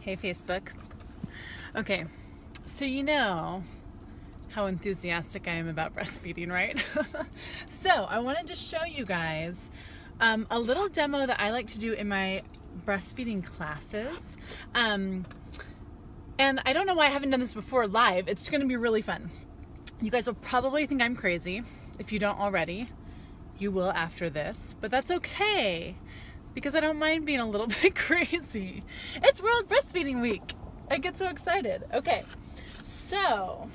Hey, Facebook. Okay, so you know how enthusiastic I am about breastfeeding, right? So I wanted to show you guys a little demo that I like to do in my breastfeeding classes. And I don't know why I haven't done this before live. It's going to be really fun. You guys will probably think I'm crazy. If you don't already, you will after this, but that's okay because I don't mind being a little bit crazy. It's World Breastfeeding Week. I get so excited. Okay, so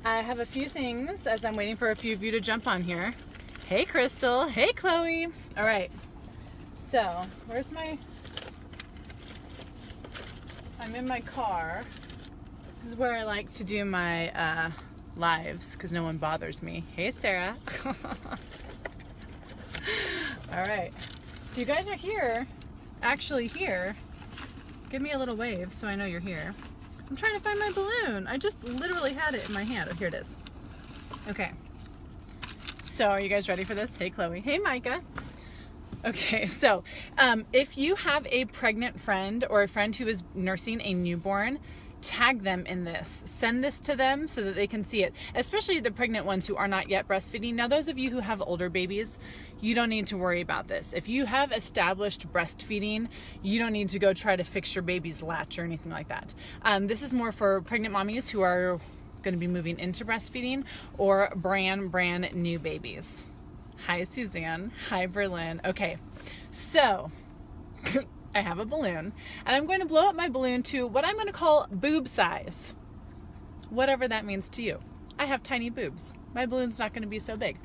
I have a few things as I'm waiting for a few of you to jump on here. Hey, Crystal. Hey, Chloe. All right, so where's I'm in my car. This is where I like to do my lives because no one bothers me. Hey, Sarah. All right. If you guys are here, actually here, give me a little wave so I know you're here. I'm trying to find my balloon. I just literally had it in my hand. Oh, here it is. Okay. So are you guys ready for this? Hey, Chloe. Hey, Micah. Okay, so if you have a pregnant friend or a friend who is nursing a newborn, tag them in this. Send this to them so that they can see it, especially the pregnant ones who are not yet breastfeeding. Now, those of you who have older babies, you don't need to worry about this. If you have established breastfeeding, you don't need to go try to fix your baby's latch or anything like that. This is more for pregnant mommies who are going to be moving into breastfeeding or brand new babies. Hi, Suzanne. Hi, Berlin. Okay, so I have a balloon, and I'm going to blow up my balloon to what I'm going to call boob size. Whatever that means to you. I have tiny boobs. My balloon's not going to be so big.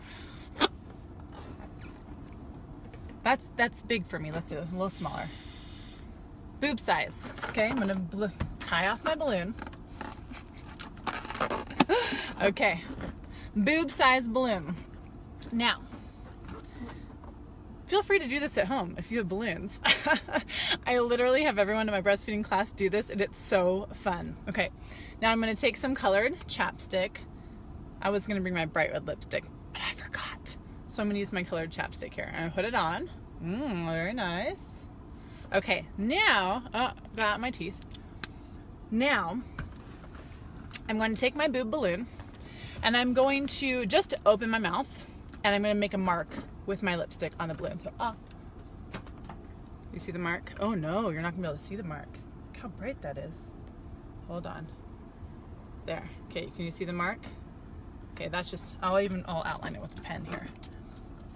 That's big for me. Let's do it a little smaller. Boob size. Okay, I'm going to tie off my balloon. Okay, boob size balloon. Now, feel free to do this at home if you have balloons. I literally have everyone in my breastfeeding class do this, and it's so fun. Okay, now I'm going to take some colored chapstick. I was going to bring my bright red lipstick, but I forgot. So I'm going to use my colored chapstick here. And I put it on. Very nice. Okay, now, got out my teeth. Now, I'm going to take my boob balloon, and I'm going to just open my mouth, and I'm going to make a mark with my lipstick on the balloon. So, you see the mark? Oh no, you're not gonna be able to see the mark. Look how bright that is. Hold on. There. Okay, can you see the mark? Okay, that's just, I'll outline it with a pen here.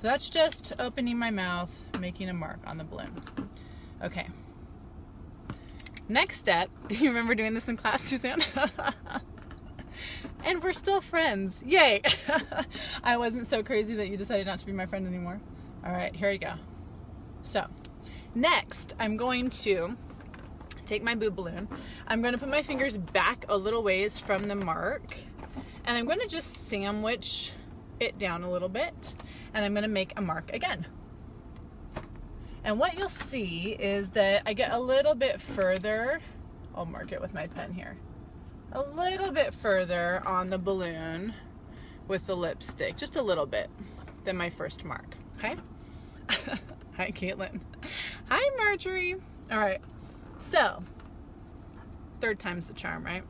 So that's just opening my mouth, making a mark on the balloon. Okay. Next step, you remember doing this in class, Suzanne? And we're still friends. Yay! I wasn't so crazy that you decided not to be my friend anymore. All right, here you go. So, next, I'm going to take my boob balloon. I'm going to put my fingers back a little ways from the mark, and I'm going to just sandwich it down a little bit, and I'm going to make a mark again. And what you'll see is that I get a little bit further. I'll mark it with my pen here. A little bit further on the balloon with the lipstick, just a little bit, than my first mark, okay? Hi, Caitlin. Hi, Marjorie. All right, so third time's the charm, right?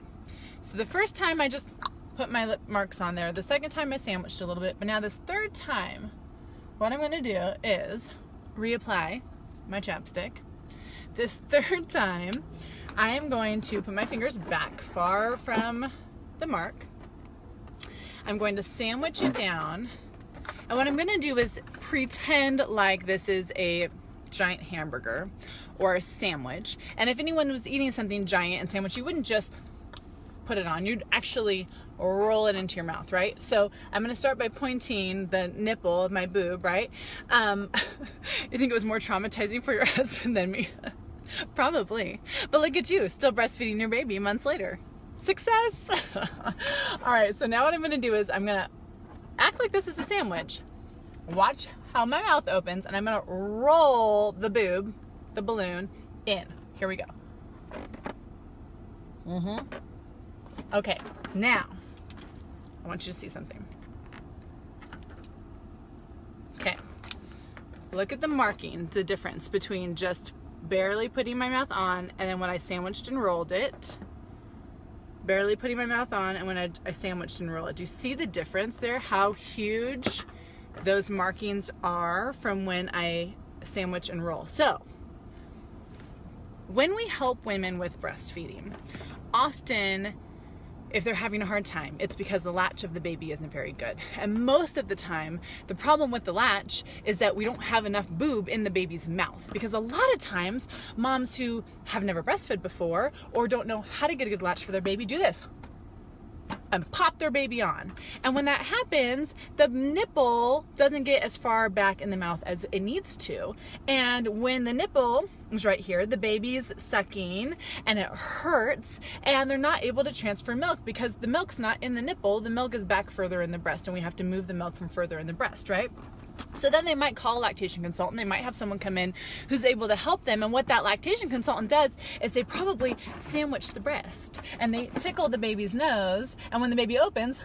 So the first time I just put my lip marks on there. The second time I sandwiched a little bit, but now this third time, what I'm gonna do is reapply my chapstick. This third time, I am going to put my fingers back far from the mark. I'm going to sandwich it down. And what I'm going to do is pretend like this is a giant hamburger or a sandwich. And if anyone was eating something giant and sandwich, you wouldn't just put it on. You'd actually roll it into your mouth, right? So I'm going to start by pointing the nipple of my boob, right? You think it was more traumatizing for your husband than me? Probably. But look at you, still breastfeeding your baby months later. Success! All right, so now what I'm gonna do is I'm gonna act like this is a sandwich. Watch how my mouth opens, and I'm gonna roll the boob, the balloon, in. Here we go. Okay, now, I want you to see something. Okay, look at the marking, the difference between just barely putting my mouth on, and then when I sandwiched and rolled it, barely putting my mouth on, and when I sandwiched and rolled it. Do you see the difference there? How huge those markings are from when I sandwich and roll. So when we help women with breastfeeding, often if they're having a hard time, it's because the latch of the baby isn't very good. And most of the time, the problem with the latch is that we don't have enough boob in the baby's mouth. Because a lot of times, moms who have never breastfed before or don't know how to get a good latch for their baby do this and pop their baby on. And when that happens, the nipple doesn't get as far back in the mouth as it needs to. And when the nipple is right here, the baby's sucking and it hurts, and they're not able to transfer milk because the milk's not in the nipple. The milk is back further in the breast, and we have to move the milk from further in the breast, right? So then they might call a lactation consultant. They might have someone come in who's able to help them. And what that lactation consultant does is they probably sandwich the breast and they tickle the baby's nose. And when the baby opens,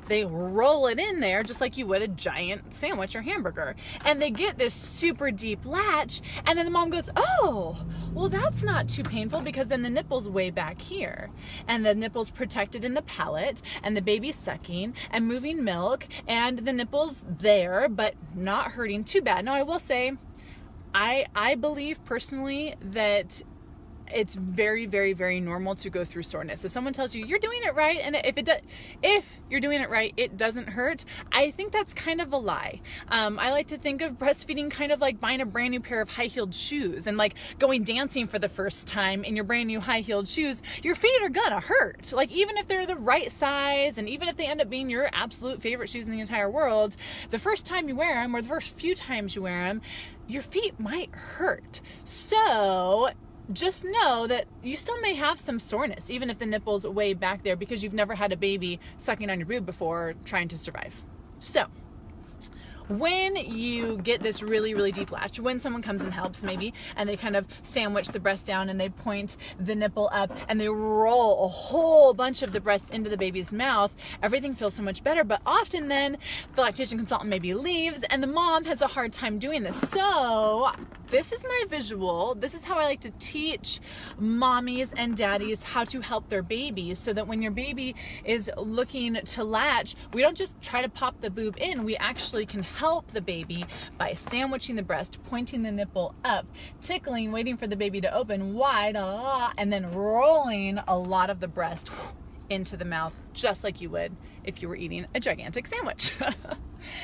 they roll it in there just like you would a giant sandwich or hamburger. And they get this super deep latch. And then the mom goes, oh, well, that's not too painful because then the nipple's way back here. And the nipple's protected in the palate, and the baby's sucking and moving milk, and the nipple's there, but not hurting too bad. Now, I will say, I believe personally that it's very, very, very normal to go through soreness. If someone tells you you're doing it right, and if you're doing it right, it doesn't hurt, I think that's kind of a lie. I like to think of breastfeeding kind of like buying a brand new pair of high-heeled shoes and like going dancing for the first time in your brand new high-heeled shoes. Your feet are gonna hurt. Like, even if they're the right size, and even if they end up being your absolute favorite shoes in the entire world, the first time you wear them, or the first few times you wear them, your feet might hurt. So just know that you still may have some soreness, even if the nipple's way back there, because you've never had a baby sucking on your boob before trying to survive. So when you get this really, really deep latch, when someone comes and helps maybe, and they kind of sandwich the breast down and they point the nipple up and they roll a whole bunch of the breast into the baby's mouth, everything feels so much better. But often then the lactation consultant maybe leaves and the mom has a hard time doing this. So this is my visual. This is how I like to teach mommies and daddies how to help their babies, so that when your baby is looking to latch, we don't just try to pop the boob in. We actually can help the baby by sandwiching the breast, pointing the nipple up, tickling, waiting for the baby to open wide, and then rolling a lot of the breast into the mouth, just like you would if you were eating a gigantic sandwich.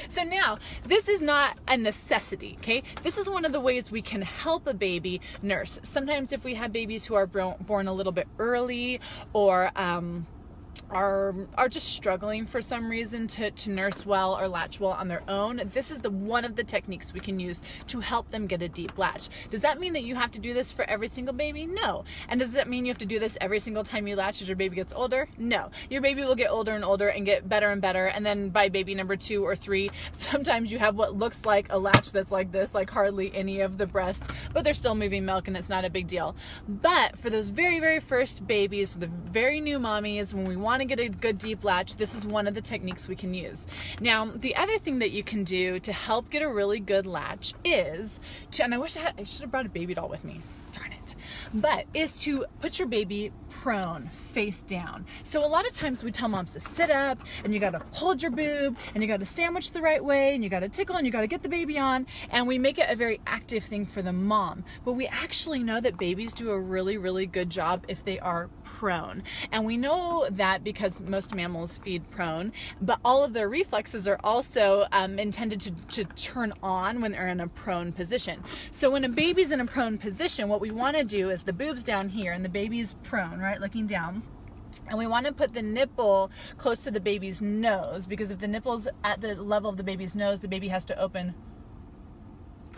So now, this is not a necessity, okay? This is one of the ways we can help a baby nurse. Sometimes if we have babies who are born a little bit early, or are just struggling for some reason to nurse well or latch well on their own, this is one of the techniques we can use to help them get a deep latch. Does that mean that you have to do this for every single baby? No. And does that mean you have to do this every single time you latch as your baby gets older? No. Your baby will get older and older and get better and better, and then by baby number 2 or 3, sometimes you have what looks like a latch that's like this, like hardly any of the breast, but they're still moving milk and it's not a big deal. But for those very, very first babies, the very new mommies, when we want to get a good deep latch, this is one of the techniques we can use. Now, the other thing that you can do to help get a really good latch is and I should have brought a baby doll with me, darn it, but is to put your baby prone, face down. So a lot of times we tell moms to sit up, and you gotta hold your boob, and you gotta sandwich the right way, and you gotta tickle, and you gotta get the baby on, and we make it a very active thing for the mom. But we actually know that babies do a really, really good job if they are prone. And we know that because most mammals feed prone, but all of their reflexes are also intended to turn on when they're in a prone position. So when a baby's in a prone position, what we want to do is the boob's down here and the baby's prone, right, looking down. And we want to put the nipple close to the baby's nose, because if the nipple's at the level of the baby's nose, the baby has to open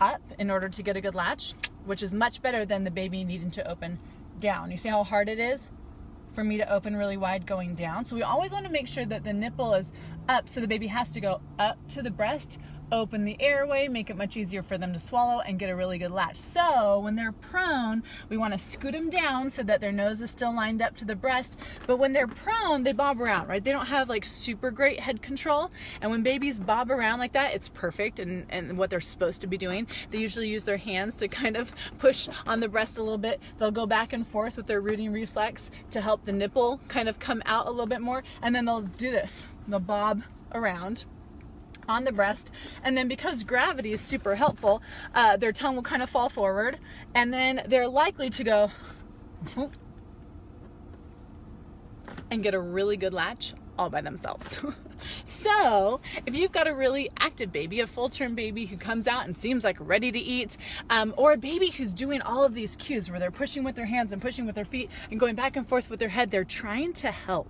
up in order to get a good latch, which is much better than the baby needing to open down. You see how hard it is for me to open really wide going down? So we always want to make sure that the nipple is up, so the baby has to go up to the breast, open the airway, make it much easier for them to swallow, and get a really good latch. So when they're prone, we want to scoot them down so that their nose is still lined up to the breast. But when they're prone, they bob around, right? They don't have like super great head control. And when babies bob around like that, it's perfect and what they're supposed to be doing. They usually use their hands to kind of push on the breast a little bit. They'll go back and forth with their rooting reflex to help the nipple kind of come out a little bit more. And then they'll do this. They'll bob around on the breast, and then because gravity is super helpful, their tongue will kind of fall forward, and then they're likely to go and get a really good latch all by themselves. So if you've got a really active baby, a full-term baby who comes out and seems like ready to eat, or a baby who's doing all of these cues where they're pushing with their hands and pushing with their feet and going back and forth with their head, they're trying to help.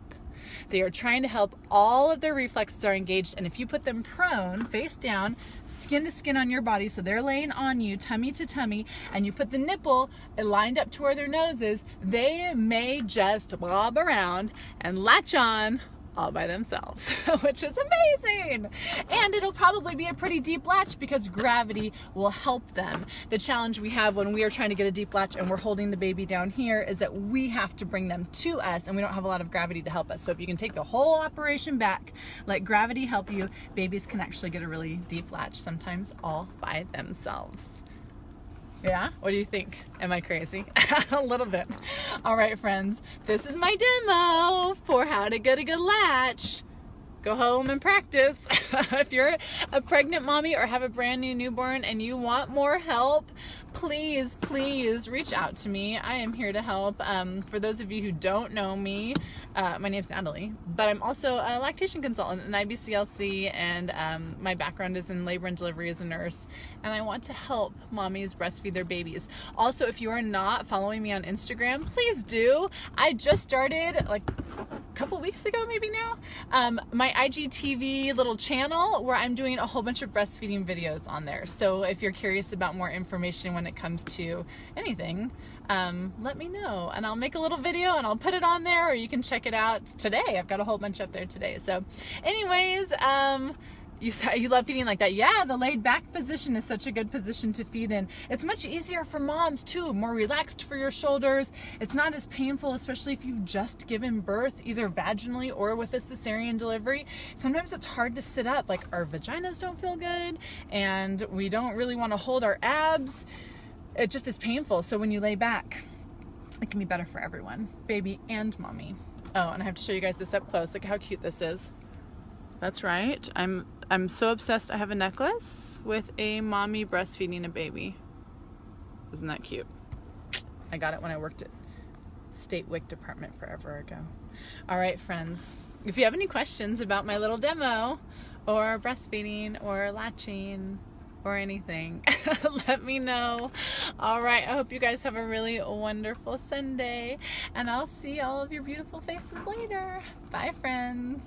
They are trying to help. All of their reflexes are engaged, and if you put them prone, face down, skin to skin on your body, so they're laying on you, tummy to tummy, and you put the nipple lined up to where their nose is, they may just bob around and latch on all by themselves, which is amazing. And it'll probably be a pretty deep latch because gravity will help them. The challenge we have when we are trying to get a deep latch and we're holding the baby down here is that we have to bring them to us, and we don't have a lot of gravity to help us. So if you can take the whole operation back, let gravity help you, babies can actually get a really deep latch, sometimes all by themselves. Yeah? What do you think? Am I crazy? A little bit. All right, friends. This is my demo for how to get a good latch. Go home and practice. If you're a pregnant mommy or have a brand new newborn and you want more help, please, please reach out to me. I am here to help. For those of you who don't know me, my name's Natalie, but I'm also a lactation consultant, an IBCLC, and my background is in labor and delivery as a nurse, and I want to help mommies breastfeed their babies. Also, if you are not following me on Instagram, please do. I just started like a couple weeks ago, maybe now, my IGTV little channel where I'm doing a whole bunch of breastfeeding videos on there. So if you're curious about more information when it comes to anything, let me know and I'll make a little video and I'll put it on there, or you can check it out today. I've got a whole bunch up there today. So anyways, you love feeding like that. Yeah, the laid back position is such a good position to feed in. It's much easier for moms too, more relaxed for your shoulders. It's not as painful, especially if you've just given birth, either vaginally or with a cesarean delivery. Sometimes it's hard to sit up, like our vaginas don't feel good and we don't really want to hold our abs. It just is painful. So when you lay back, it can be better for everyone, baby and mommy. Oh, and I have to show you guys this up close. Look how cute this is. That's right. I'm so obsessed. I have a necklace with a mommy breastfeeding a baby. Isn't that cute? I got it when I worked at State WIC department forever ago. All right, friends. If you have any questions about my little demo or breastfeeding or latching or anything, let me know. All right. I hope you guys have a really wonderful Sunday, and I'll see all of your beautiful faces later. Bye, friends.